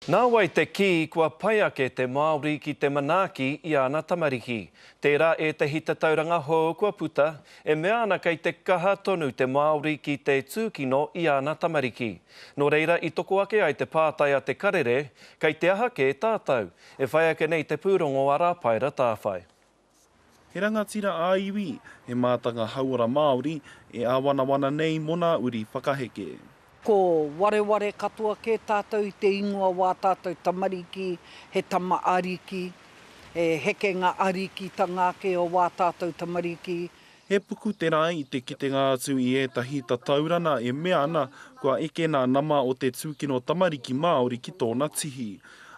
Nā wai te ki kua pai ake te Māori ki te manaaki i ana tamariki. Tērā e te hita tauranga hou kua puta, e mea ana kei te kaha tonu te Māori ki te tūkino i ana tamariki. Nō reira i toko ake ai te pātai a te karere, kei te aha ke tātou. E whai ake nei te pūrongo ara paira tāwhai. He rangatira āiwi, he mātanga hauora Māori, e āwanawana nei mona uri whakaheke. Ko wareware katoa ke tātou i te ingoa wā tātou tamariki, he tama ariki, he hekenga ariki tanga ke o wā tātou tamariki. He puku te rai i te kitenga atu i ētahi ta taurana e mea ana kua eke nā nama o te tūkino tamariki Māori ki tōna tihi.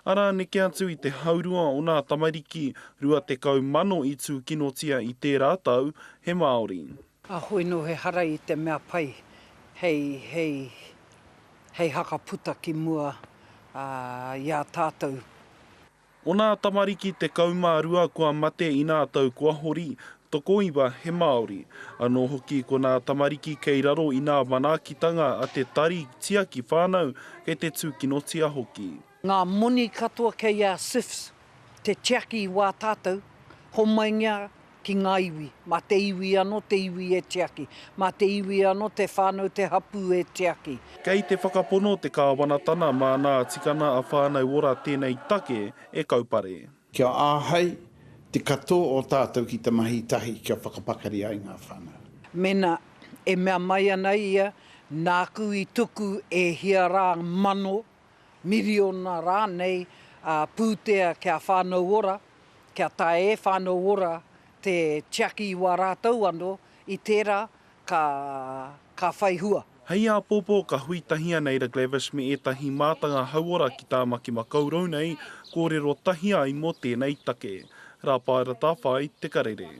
Ara neke atu i te haurua o nā tamariki rua te kaumano i tūkinotia i tērā tau he Māori. Ahoi no he hara i te mea pai, hei haka puta ki mua i a tātou. O nā tamariki te kaumārua kua mate i nā tau kua hori, toko iwa he Māori. Anō hoki ko nā tamariki kei raro i nā manaakitanga a te tari tiaki whānau kei te tūkinotia hoki. Ngā moni katoa kei a SIFS, te tiaki wā tātou, homaingia ki ngā iwi. Mā te iwi anō, te iwi e tiaki. Mā te iwi anō, te whānau, te hapu e tiaki. Kei te whakapono te kāwanatana mā nā tikana a whānau ora tēnei take e kaupare. Kia āhei te katoa o tātou ki te mahi tahi kia whakapakari ai ngā whānau. Mena, e mea mai ana ia, nāku i tuku e hia rā mano, miriona rā nei, pūtea kia whānau ora, kia tae whānau ora, te tiaki i wā rātou anō, i tērā ka whaihua. Hei a pōpō ka huitahia nei ra Glavish me etahi mātanga hauora ki tā maki makaurau nei, kōrero tahia i mō tēnei take. Rā paira tā whai te karere.